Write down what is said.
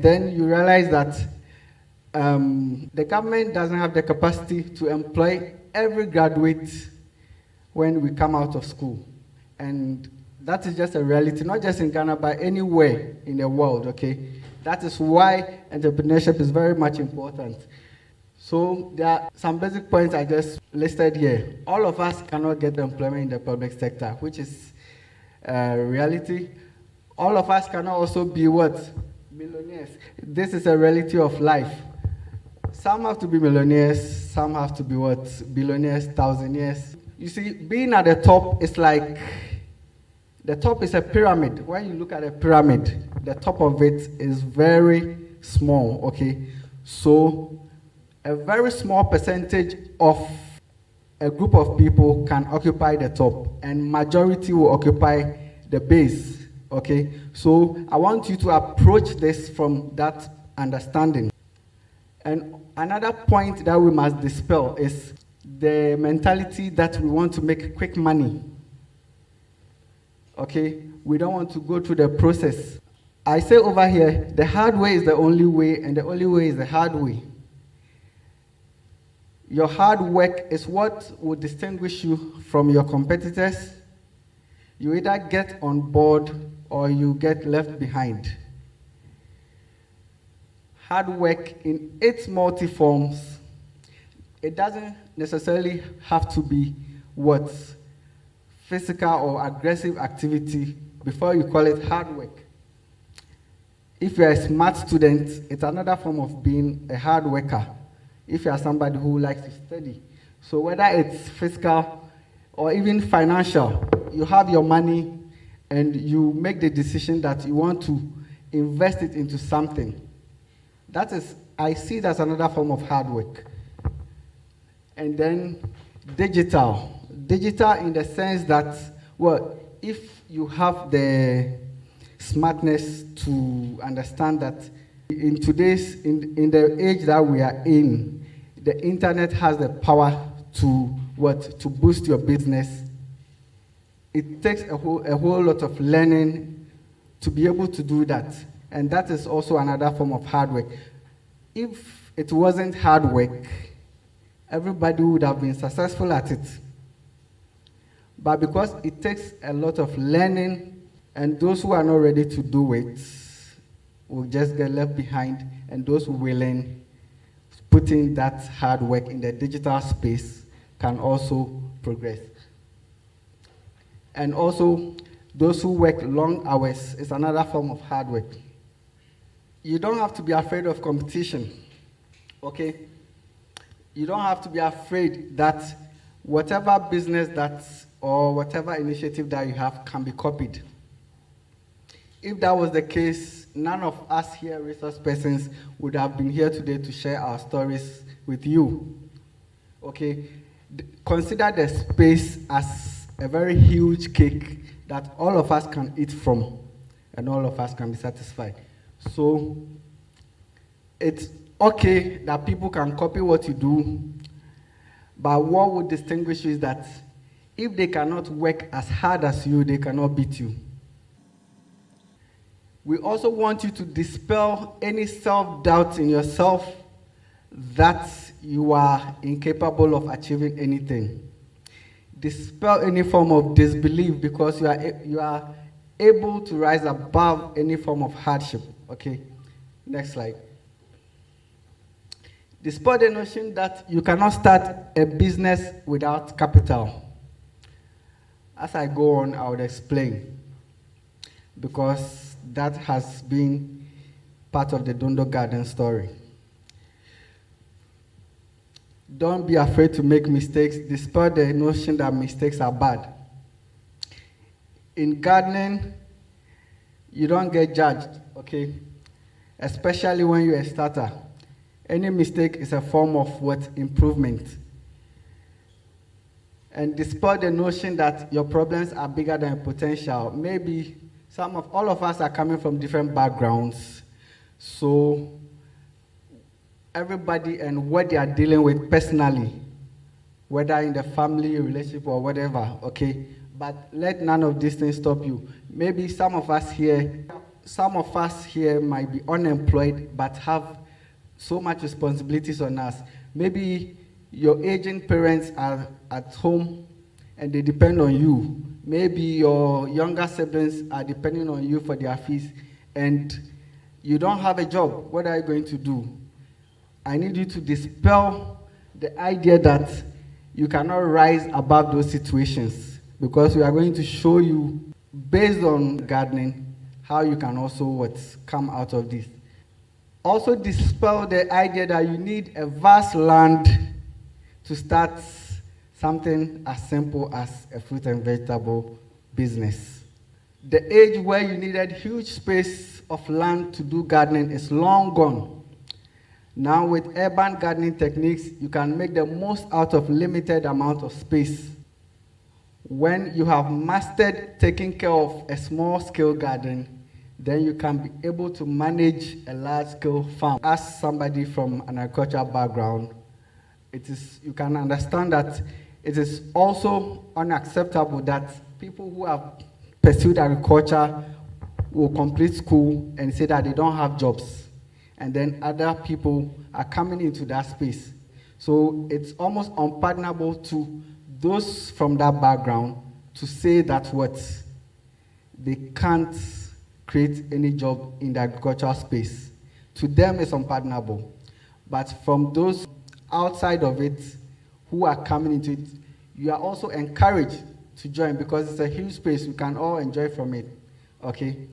Then you realize that the government doesn't have the capacity to employ every graduate when we come out of school. And that is just a reality, not just in Ghana, but anywhere in the world, okay? That is why entrepreneurship is very much important. So there are some basic points I just listed here. All of us cannot get employment in the public sector, which is a reality. All of us cannot also be what? Millionaires. This is a reality of life. Some have to be millionaires, some have to be what? Billionaires, thousandaires. You see, being at the top is like, the top is a pyramid. When you look at a pyramid, the top of it is very small, okay? So a very small percentage of a group of people can occupy the top, and majority will occupy the base, okay? So I want you to approach this from that understanding. And another point that we must dispel is the mentality that we want to make quick money. Okay? We don't want to go through the process. I say over here, the hard way is the only way, and the only way is the hard way. Your hard work is what will distinguish you from your competitors. You either get on board or you get left behind. Hard work in its multi-forms, it doesn't necessarily have to be what? Physical or aggressive activity before you call it hard work. If you're a smart student, it's another form of being a hard worker. If you are somebody who likes to study. So whether it's physical or even financial, you have your money and you make the decision that you want to invest it into something. That is, I see that's another form of hard work. And then digital. Digital in the sense that, well, if you have the smartness to understand that in today's, in the age that we are in, the internet has the power to what? To boost your business. It takes a whole lot of learning to be able to do that. And that is also another form of hard work. If it wasn't hard work, everybody would have been successful at it. But because it takes a lot of learning, and those who are not ready to do it will just get left behind, and those who will learn, putting that hard work in the digital space can also progress. And also, those who work long hours is another form of hard work. You don't have to be afraid of competition, okay? You don't have to be afraid that whatever business or whatever initiative that you have can be copied. If that was the case, none of us here, resource persons, would have been here today to share our stories with you. Okay? Consider the space as a very huge cake that all of us can eat from, and all of us can be satisfied. So, it's okay that people can copy what you do, but what would distinguish you is that if they cannot work as hard as you, they cannot beat you. We also want you to dispel any self-doubt in yourself that you are incapable of achieving anything. Dispel any form of disbelief because you are able to rise above any form of hardship. Okay, next slide. Dispel the notion that you cannot start a business without capital. As I go on, I will explain, because that has been part of the Dondo Garden story. Don't be afraid to make mistakes. Dispel the notion that mistakes are bad. In gardening, you don't get judged, okay? Especially when you're a starter. Any mistake is a form of what? Improvement. And dispel the notion that your problems are bigger than your potential. Maybe all of us are coming from different backgrounds. So everybody and what they are dealing with personally, whether in the family, relationship, or whatever, okay? But let none of these things stop you. Maybe some of us here, some of us here might be unemployed but have so much responsibilities on us. Maybe your aging parents are at home and they depend on you. Maybe your younger siblings are depending on you for their fees and you don't have a job. What are you going to do? I need you to dispel the idea that you cannot rise above those situations, because we are going to show you, based on gardening, how you can also come out of this. Also dispel the idea that you need a vast land to start something as simple as a fruit and vegetable business. The age where you needed huge space of land to do gardening is long gone. Now with urban gardening techniques, you can make the most out of limited amount of space. When you have mastered taking care of a small-scale garden, then you can be able to manage a large-scale farm. As somebody from an agricultural background, you can understand that it is also unacceptable that people who have pursued agriculture will complete school and say that they don't have jobs, and then other people are coming into that space. So it's almost unpardonable to those from that background to say that they can't create any job in the agricultural space. To them, it's unpardonable. But from those outside of it who are coming into it, you are also encouraged to join, because it's a huge space. We can all enjoy from it. Okay?